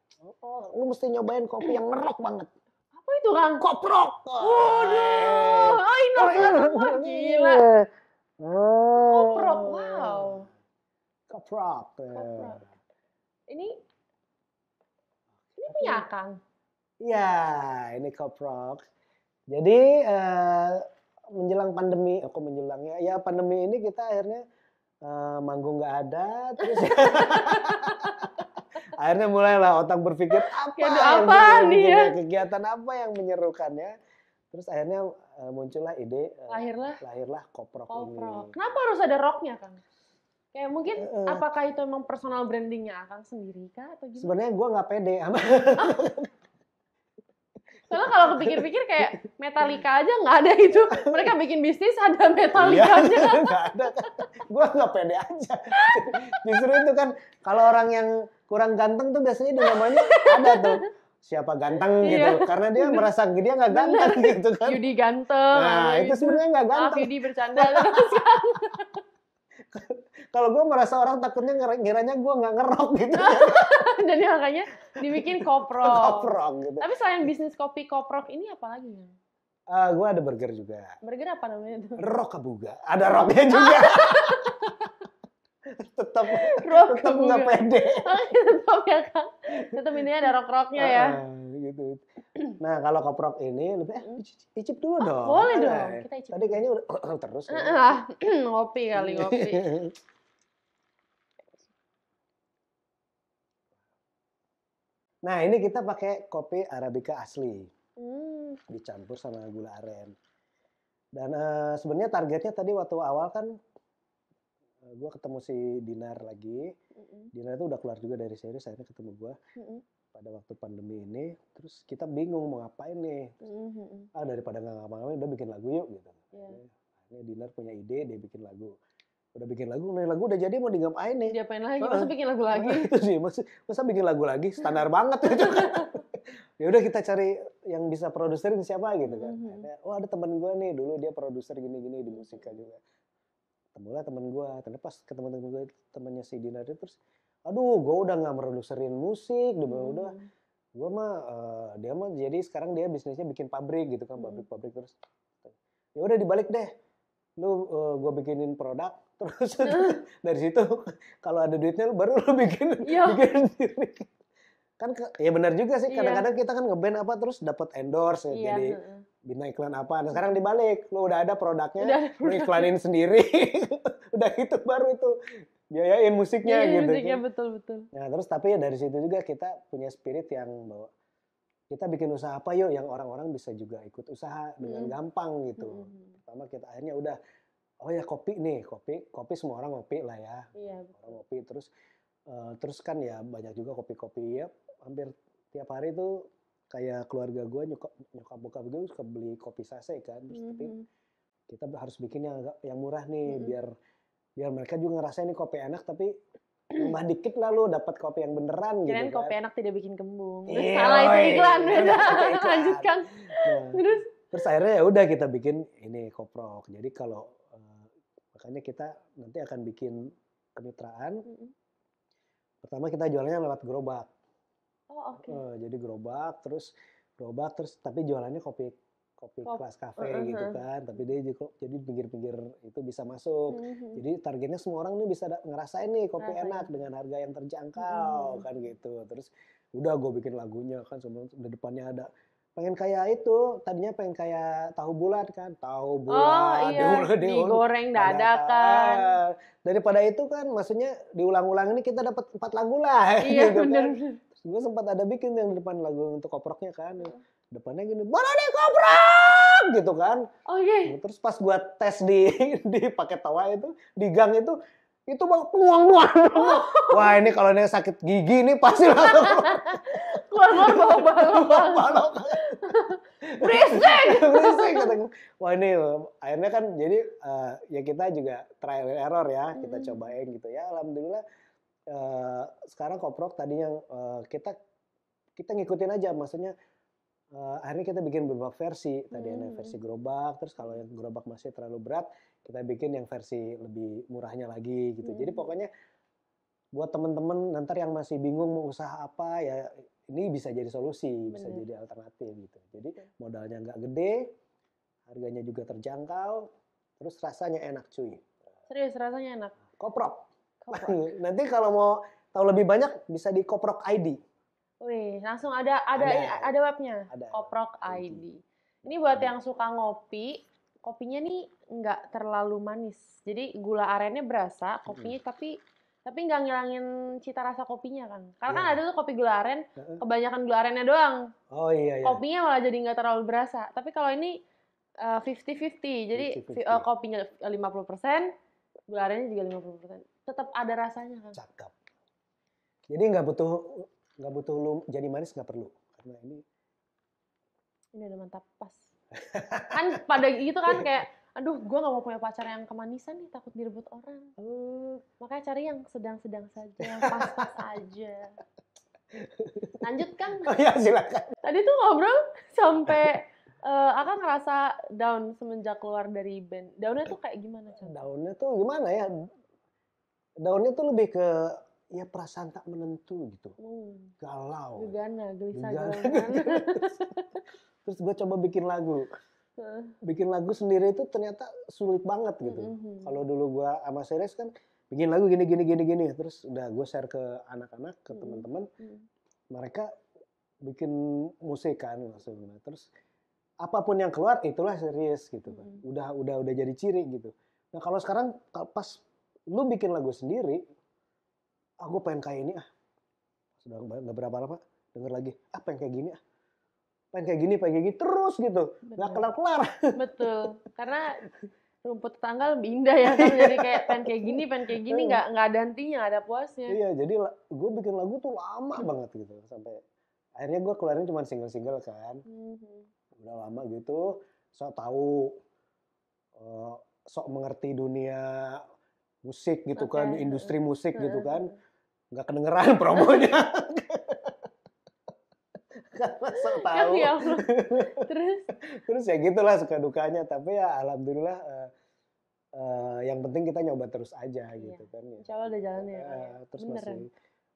Oh, lu mesti nyobain kopi yang ngerok banget. Apa itu Kang? Koprok. Waduh, inovatif gila. Koprok, wow. Koprok. Ini punya Kang? Iya, ini koprok. Jadi menjelang pandemi, pandemi ini kita akhirnya manggung nggak ada, terus akhirnya mulailah otak berpikir kegiatan apa yang menyerukannya. Terus akhirnya muncullah ide lahirlah koprok ini. Kenapa harus ada rocknya Kang? Kayak mungkin apakah itu emang personal brandingnya Akang sendiri kah atau gimana? Sebenarnya gue nggak pede. Soalnya kalau kepikir-pikir kayak Metallica aja nggak ada itu. Mereka bikin bisnis ada Metallica-nya. Nggak ada kan. Gue nggak pede aja. Justru itu kan kalau orang yang kurang ganteng tuh biasanya di namanya ada tuh. Siapa ganteng gitu. Karena dia merasa dia nggak ganteng gitu kan. Yudi ganteng. Nah itu sebenarnya nggak ganteng. Yudi bercanda. Kalau gue merasa orang takutnya ngiranya gue nggak ngerok gitu. Jadi makanya dibikin koprok. Gitu. Tapi selain bisnis kopi koprok ini apa lagi? Gue ada burger juga. Burger apa namanya tuh? Rokabuga. Ada rocknya juga. tetap nggak pede. Tetap ya Kang. Tetap ini ada rock-rocknya ya. Gitu. Nah kalau koprok ini lebih icip dulu dong. Boleh dong. Kita icip. Tadi kayaknya udah terus. Ngopi kali ngopi. Nah ini kita pakai kopi Arabica asli. Dicampur sama gula aren. Dan sebenarnya targetnya tadi waktu awal kan gue ketemu si Dinar lagi. Dinar itu udah keluar juga dari series, akhirnya ketemu gue pada waktu pandemi ini. Terus kita bingung mau ngapain nih. Daripada nggak ngapa-ngapain udah bikin lagu yuk gitu. Akhirnya Dinar punya ide, dia bikin lagu. Udah bikin lagu, nih lagu udah jadi mau digapain nih? Diapain lagi? Masa bikin lagu lagi? Itu sih, masa bikin lagu lagi standar banget gitu kan. Ya udah kita cari yang bisa produserin siapa gitu kan. Ada teman gue nih dulu dia produser gini-gini di musika juga. Temulah teman gue, ternyata pas ketemu teman gue temannya si Dinar itu terus, gue udah nggak produserin musik, udah gue mah dia mah jadi sekarang dia bisnisnya bikin pabrik gitu kan, pabrik terus. Ya udah dibalik deh, lu gue bikinin produk terus dari situ kalau ada duitnya baru lu bikin sendiri. Kan ya benar juga sih, kadang-kadang kita kan ngeband apa terus dapat endorse jadi bina iklan apa. Nah sekarang dibalik, lu udah ada produknya, lu iklanin sendiri. Udah itu baru itu biayain musiknya gitu. Musiknya betul. Nah terus tapi ya dari situ juga kita punya spirit yang bahwa kita bikin usaha apa yuk yang orang-orang bisa juga ikut usaha dengan gampang gitu. Pertama kita akhirnya udah kopi nih, kopi semua orang ngopi lah ya. Orang ngopi terus kan ya banyak juga kopi-kopi ya hampir tiap hari tuh kayak keluarga gue nyokap bokap gue suka beli kopi sase kan. Terus tapi kita harus bikin yang murah nih biar mereka juga ngerasain nih kopi enak tapi tambah dikit lah lu dapat kopi yang beneran gitu kan. Kopi enak tidak bikin kembung. Salah itu iklan. Lanjutkan. Terus akhirnya ya udah kita bikin ini koprok. Jadi kalau makanya kita nanti akan bikin kemitraan. Pertama kita jualannya lewat gerobak. Jadi gerobak terus tapi jualannya kopi kelas kafe gitu kan. Tapi dia juga jadi pinggir-pinggir itu bisa masuk. Jadi targetnya semua orang nih bisa ngerasain nih kopi enak dengan harga yang terjangkau kan gitu. Terus udah gue bikin lagunya kan semua di depannya ada pengen kayak itu, tadinya pengen kayak tahu bulat kan, digoreng dadakan. Daripada itu kan maksudnya diulang-ulang ini kita dapat 4 lagu lah. Iya gitu benar. Kan. Gue sempat ada bikin yang di depan lagu untuk koproknya kan. Depannya gini, boleh nih koprok gitu kan. Terus pas gue tes di paket tawa itu, di gang itu muang. Wah ini kalau ini sakit gigi nih pasti langsung keluar balok. Berisik. Wah ini akhirnya kan jadi ya kita juga trial and error ya, kita cobain gitu ya. Alhamdulillah sekarang koprok tadinya kita ngikutin aja, maksudnya akhirnya kita bikin beberapa versi. Tadi ada versi gerobak, terus kalau yang gerobak masih terlalu berat, kita bikin yang versi lebih murahnya lagi gitu. Jadi pokoknya buat temen-temen nanti yang masih bingung mau usaha apa ya, ini bisa jadi solusi, bisa jadi alternatif gitu. Jadi modalnya nggak gede, harganya juga terjangkau, terus rasanya enak cuy. Serius rasanya enak. Koprok. Nanti kalau mau tahu lebih banyak bisa di Koprok ID. Wih, langsung ada webnya. Koprok ID. Ini buat yang suka ngopi, kopinya nih nggak terlalu manis. Jadi gula arennya berasa, kopinya tapi nggak ngilangin cita rasa kopinya kan. Karena kan ada tuh kopi gula aren, kebanyakan gula arennya doang. Oh iya. Kopinya malah jadi nggak terlalu berasa. Tapi kalau ini 50-50, jadi 50-50. Kopinya 50%, gula arennya juga 50%. Tetap ada rasanya kan. Cakep. Jadi nggak butuh lu jadi manis, nggak perlu. Karena ini udah mantap pas. Kan pada gitu kan kayak aduh, gue gak mau punya pacar yang kemanisan nih, takut direbut orang. Makanya cari yang sedang-sedang saja, yang pas-pas aja. Lanjut kan? Oh ya, silakan. Tadi tuh ngobrol sampai Akang ngerasa down semenjak keluar dari band. Downnya tuh kayak gimana? Downnya tuh gimana ya? Downnya tuh lebih ke ya perasaan tak menentu gitu. Galau. Gelisah. Terus gue coba bikin lagu. bikin lagu sendiri itu ternyata sulit banget gitu. Kalau dulu gua sama Seres kan bikin lagu gini, terus udah gue share ke anak-anak, ke teman-teman, mereka bikin musik kan langsung. Terus apapun yang keluar itulah Seres gitu kan. Udah jadi ciri gitu. Nah kalau sekarang pas lu bikin lagu sendiri, aku pengen kayak ini sudah nggak berapa lama denger lagi, pengen kayak gini pengen kayak gini terus gitu, nggak kelar-kelar. Betul, karena rumput tetangga lebih indah ya kan, jadi kayak pengen kayak gini nggak ada hentinya, nggak ada puasnya. Iya, jadi gue bikin lagu tuh lama banget gitu, sampai akhirnya gue keluarin cuma single-single kan. Udah lama gitu, sok tahu, sok mengerti dunia musik gitu kan, industri musik gitu kan, nggak kedengeran promonya. Karena sok tahu. Ya, terus ya gitulah suka dukanya, tapi ya alhamdulillah yang penting kita nyoba terus aja gitu kan. Insya Allah udah jalannya. Terus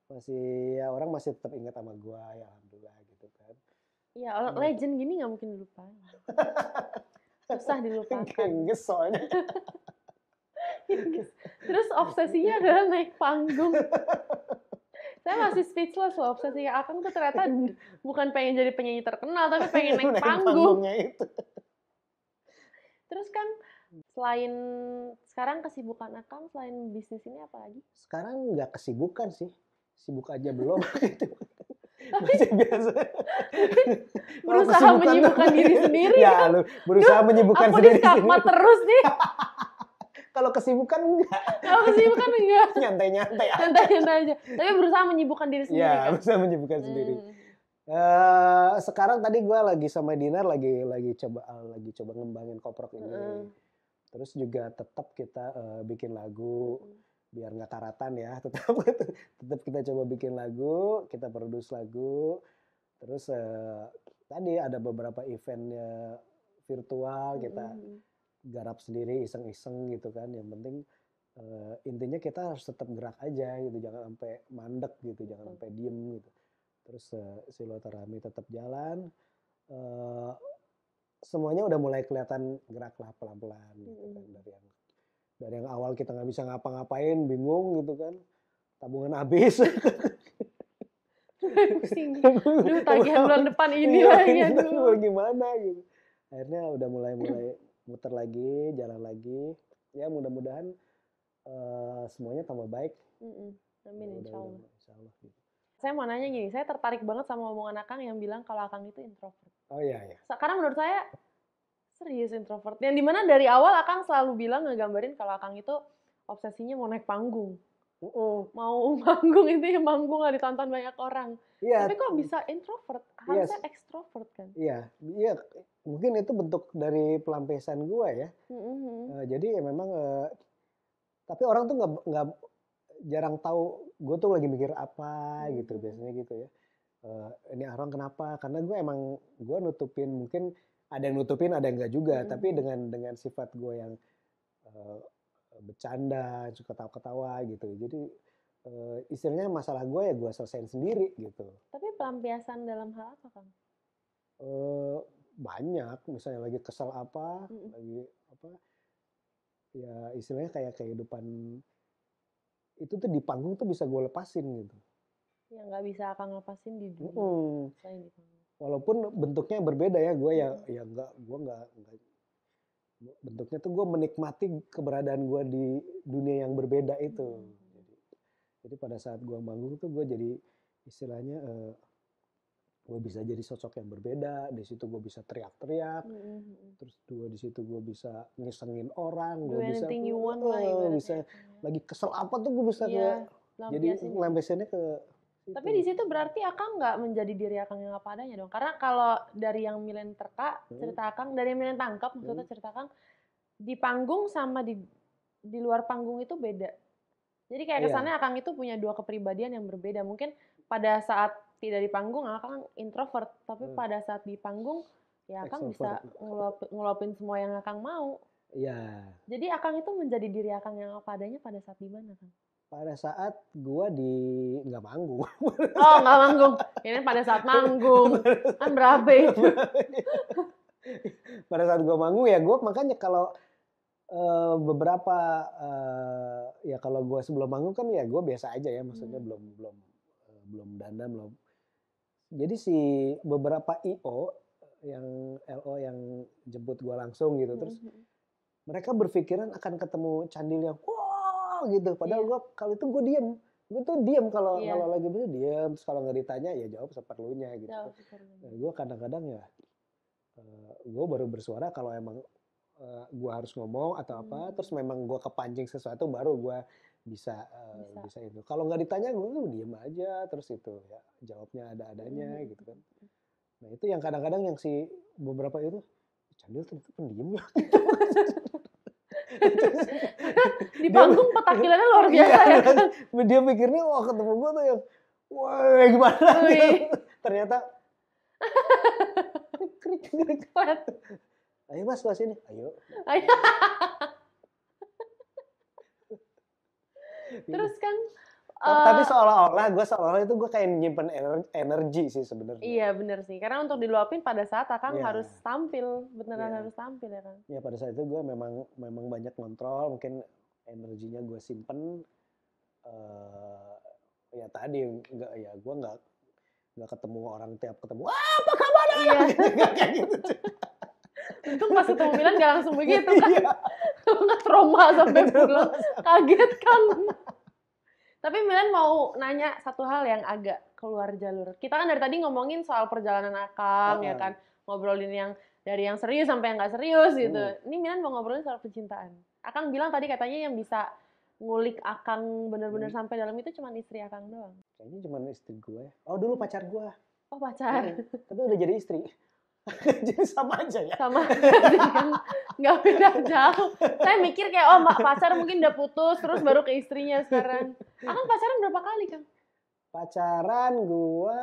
masih ya orang masih tetap ingat sama gua ya alhamdulillah gitu kan. Iya, legend gini nggak mungkin dilupain. Susah dilupakan. Gengges soalnya. Terus obsesinya adalah naik panggung. Saya masih speechless loh, obsesi Akang tuh ternyata bukan pengen jadi penyanyi terkenal, tapi pengen naik panggung. Itu. Terus kan selain sekarang kesibukan Akang selain bisnis ini apa lagi? Sekarang nggak kesibukan sih, sibuk aja belum gitu. Masih biasa. Berusaha menyibukkan diri sendiri. Ya, lu berusaha menyibukkan sendiri. Aku di terus nih. Kalau kesibukan enggak. Nyantai-nyantai aja. Tapi berusaha menyibukkan diri sendiri. Ya, kan? Berusaha menyibukkan sendiri. Sekarang tadi gue lagi sama Dinar lagi coba ngembangin koprok ini. Terus juga tetap kita bikin lagu biar nggak karatan ya. Tetap kita coba bikin lagu, kita produce lagu. Terus tadi ada beberapa eventnya virtual kita garap sendiri iseng-iseng gitu kan. Yang penting intinya kita harus tetap gerak aja gitu, jangan sampai mandek gitu, jangan sampai diem gitu. Terus silaturahmi tetap jalan, semuanya udah mulai kelihatan gerak lah pelan-pelan gitu kan. Dari yang awal kita nggak bisa ngapa-ngapain, bingung gitu kan, tabungan habis. Pusing, tagihan bulan depan ini lagi, gimana gitu. Akhirnya udah mulai muter lagi, jalan lagi. Ya mudah-mudahan semuanya tambah baik. Amin, insya Allah. Gitu. Saya mau nanya gini, saya tertarik banget sama omongan Akang yang bilang kalau Akang itu introvert. Oh iya. Karena menurut saya serius introvert. Yang dimana dari awal Akang selalu bilang ngegambarin kalau Akang itu obsesinya mau naik panggung. Mau manggung itu ya manggung nggak ditonton banyak orang. Iya. Tapi kok bisa introvert? Harusnya ekstrovert kan? Iya. Mungkin itu bentuk dari pelampiasan gue ya. Jadi ya memang, tapi orang tuh nggak jarang tahu gue tuh lagi mikir apa gitu biasanya gitu ya. Ini orang kenapa? Karena gue nutupin, mungkin ada yang nutupin, ada yang enggak juga. Tapi dengan sifat gue yang bercanda, suka ketawa gitu. Jadi istilahnya masalah gue ya gue selesain sendiri gitu. Tapi pelampiasan dalam hal apa, Kang? Banyak, misalnya lagi kesel apa, lagi apa, ya istilahnya kayak kehidupan itu tuh di panggung tuh bisa gue lepasin gitu. Ya nggak bisa Akang lepasin di dunia selain di panggung. Walaupun bentuknya berbeda ya, gue gue nggak bentuknya tuh gue menikmati keberadaan gue di dunia yang berbeda itu. Jadi pada saat gue manggung tuh gue jadi istilahnya gue bisa jadi sosok yang berbeda. Di situ gue bisa teriak-teriak, terus di situ gue bisa ngisengin orang, gue bisa lagi kesel apa tuh gue bisa jadi lampiasannya ke. Tapi di situ berarti Akang nggak menjadi diri Akang yang apa adanya dong. Karena kalau dari yang Milen terka, cerita Akang, dari yang Milen tangkap, maksudnya cerita Akang, di panggung sama di luar panggung itu beda. Jadi kayak kesannya Akang itu punya dua kepribadian yang berbeda. Mungkin pada saat tidak di panggung Akang introvert, tapi pada saat di panggung ya Akang bisa ngeluapin semua yang Akang mau. Iya. Jadi Akang itu menjadi diri Akang yang apa adanya pada saat di mana, Kang? Pada saat gue nggak manggung. Oh, nggak manggung. Ini pada saat manggung. Kan berabe itu. Pada saat gue manggung ya gue makanya kalau beberapa ya kalau gue sebelum manggung kan ya gue biasa aja ya, maksudnya belum dandan belum. Jadi si beberapa IO yang LO yang jemput gue langsung gitu, terus mereka berpikiran akan ketemu Candil yang wah gitu, padahal gue kalau itu gue diem kalau lagi bener diem, terus kalau nggak ditanya ya jawab seperlunya gitu. Nah, gue kadang-kadang ya gue baru bersuara kalau emang gue harus ngomong atau apa, terus memang gue kepancing sesuatu baru gue bisa itu. Kalau nggak ditanya gue diem aja terus itu ya jawabnya ada-adanya gitu kan. Nah itu yang kadang-kadang yang si beberapa itu Candil ternyata pendiam ya. Di panggung petakilannya luar biasa ya kan. Dia pikirnya wah ketemu gue tuh yang wah gimana gitu. Ternyata krik. Ayo mas kelas ini, ayo. Terus kan tapi seolah-olah itu gue kayak nyimpen energi sih sebenarnya. Iya bener sih, karena untuk diluapin pada saat Akang harus tampil, beneran harus tampil ya kan. Ya pada saat itu gue memang banyak kontrol, mungkin energinya gue simpen. Ya tadi gue nggak ketemu orang tiap ketemu, apa kabar? Iya. Kayak gitu. Untung pas ketemu Milan gak langsung begitu kan. Nggak trauma sampai pulang, kaget kan. Tapi Milan mau nanya satu hal yang agak keluar jalur. Kita kan dari tadi ngomongin soal perjalanan Akang, ya kan, ngobrolin yang dari yang serius sampai yang nggak serius gitu. Ini Milan mau ngobrolin soal percintaan. Akang bilang tadi katanya yang bisa ngulik Akang bener-bener sampai dalam itu cuma istri Akang doang. Kayaknya cuma istri gue. Oh dulu pacar gue. Oh pacar. Tapi udah jadi istri. Jadi sama aja ya. Sama kan nggak beda jauh. Saya mikir kayak pacar mungkin udah putus terus baru ke istrinya sekarang. Akang pacaran berapa kali Kang? Pacaran gue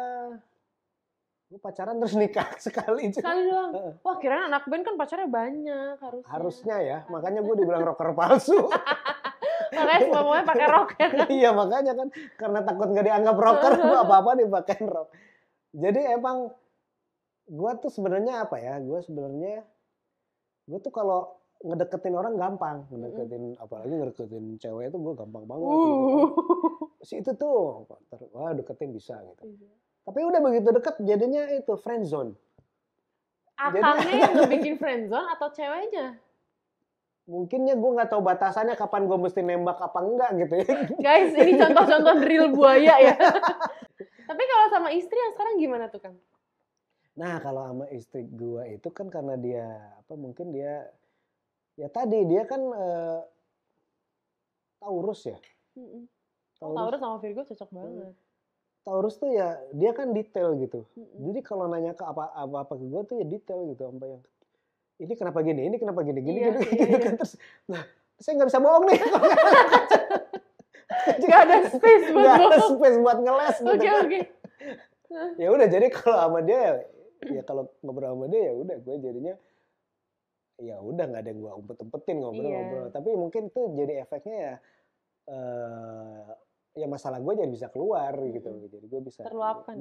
pacaran terus nikah sekali. Sekali doang. Wah kirain anak band kan pacarnya banyak harusnya ya. Makanya gue dibilang rocker palsu. Makanya semuanya pakai rok ya kan? Iya makanya kan karena takut nggak dianggap rocker, apa-apa dipakein rok. Jadi emang gue tuh sebenarnya apa ya? Gue tuh kalau ngedeketin orang gampang, apalagi ngedeketin cewek itu gue gampang banget. Gitu kan. Si itu tuh, wah deketin bisa gitu. Tapi udah begitu deket jadinya itu friend zone. Akangnya yang ngebikin friend zone atau ceweknya? Mungkinnya gue nggak tahu batasannya kapan gue mesti nembak apa enggak gitu ya. Guys, ini contoh-contoh drill buaya ya. Tapi kalau sama istri yang sekarang gimana tuh Kang? Nah kalau sama istri gue itu kan karena dia mungkin dia ya tadi dia kan Taurus ya. Taurus sama Virgo cocok banget. Taurus tuh ya dia kan detail gitu. Jadi kalau nanya ke apa ke gue tuh ya detail gitu, sampai yang ini kenapa gini gitu kan, terus nah saya nggak bisa bohong nih. Gak ada space buat ngeles gitu. Oke. Ya udah jadi kalau sama dia ya kalau ngobrol sama dia ya udah gue jadinya ya udah nggak ada yang gue umpet-umpetin ngobrol. Tapi mungkin tuh jadi efeknya ya ya masalah gue jadi bisa keluar gitu. Jadi gue bisa terluapkan,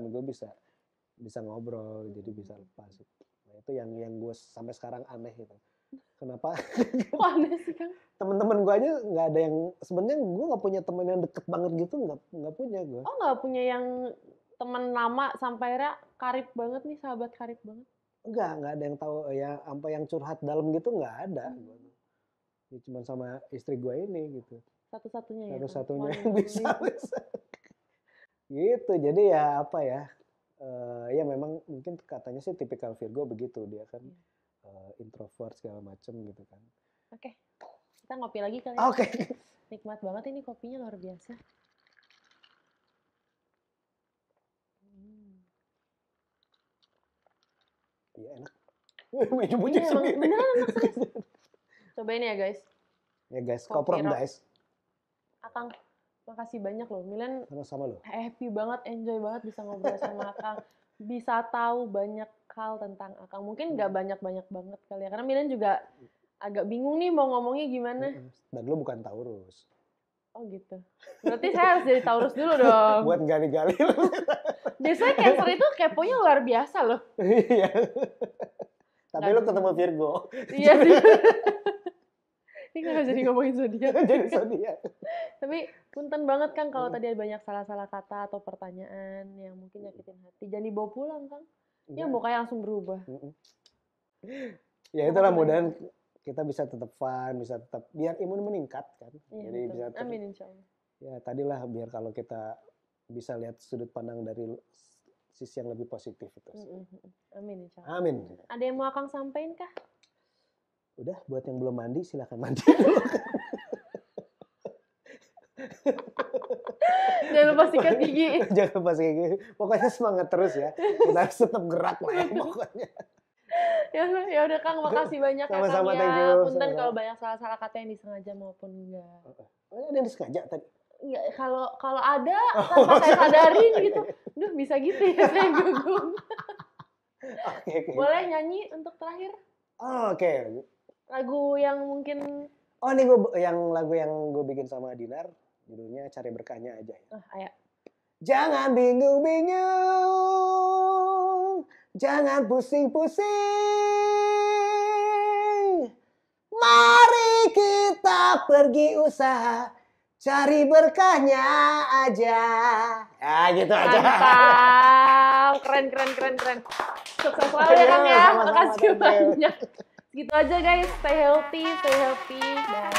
gue bisa ngobrol, jadi bisa lepas. Nah itu yang gue sampai sekarang aneh gitu. Kenapa? Aneh sih Kang. Temen-temen gue aja nggak ada yang, sebenarnya gue nggak punya temen yang deket banget gitu, nggak punya gue. Oh nggak punya yang teman lama sampai akhirnya karib banget nih, sahabat karib banget? Nggak ada yang tahu ya sampai yang curhat dalam gitu nggak ada. Ya, cuma sama istri gue ini gitu. Satu-satunya yang bisa. Gitu, jadi ya apa ya, ya memang mungkin katanya sih tipikal Virgo begitu, dia kan introvert segala macem gitu kan. Oke, kita ngopi lagi kali. Oke. Nikmat banget ini kopinya, luar biasa. Iya enak. Bujuk-bujuk sendiri. Beneran enak serius. Cobain ya guys. Ya guys, koprok guys. Akang, makasih banyak loh. Milan sama-sama loh. Happy banget, enjoy banget bisa ngobrol sama Akang. Bisa tahu banyak hal tentang Akang. Mungkin nggak banyak-banyak banget kali ya. Karena Milan juga agak bingung nih mau ngomongnya gimana. Dan lu bukan Taurus. Oh gitu. Berarti saya harus jadi Taurus dulu dong. Buat gali-gali. Biasanya Cancer itu keponya luar biasa loh. Iya. Tapi lu ketemu Virgo. Iya sih. Ini kenapa jadi ngomongin zodiak? Jadi zodiak. Tapi punten banget Kang kalau tadi ada banyak salah-salah kata atau pertanyaan yang mungkin nyakitin hati. Jangan dibawa pulang Kang. Ya mukanya langsung berubah. Ya itulah, mudahan kita bisa tetap fun, bisa tetap biar imun meningkat kan. Iya, Jadi bisa tetap, amin insyaallah. ya tadilah biar kalau kita bisa lihat sudut pandang dari sisi yang lebih positif itu. Amin insyaallah. Amin. Ada yang mau Kang sampaikan kah? Udah, buat yang belum mandi silakan mandi. Jangan lupa sikat gigi. Jangan lupa sikat gigi. Pokoknya semangat terus ya. Kita harus tetap gerak lah ya pokoknya. Ya udah Kang, makasih banyak Sama-sama, ya Kang thank ya. you. Punten Sama-sama. kalau banyak salah-salah kata yang disengaja maupun enggak. Ada yang disengaja tadi. Ya, kalau ada tanpa saya sadarin gitu. Duh, bisa gitu ya saya gugung. Oke. Boleh nyanyi untuk terakhir? Oke. Lagu yang mungkin Oh, ini lagu yang gue bikin sama Dinar, judulnya Cari Berkahnya Aja. ayo. Jangan bingung-bingung, jangan pusing-pusing. Mari kita pergi usaha, cari berkahnya aja. Ya gitu aja. Mantap. Keren. Sukses selalu ya Kang ya. Sama-sama, Makasih thank you. banyak. Gitu aja guys. Stay healthy. Dan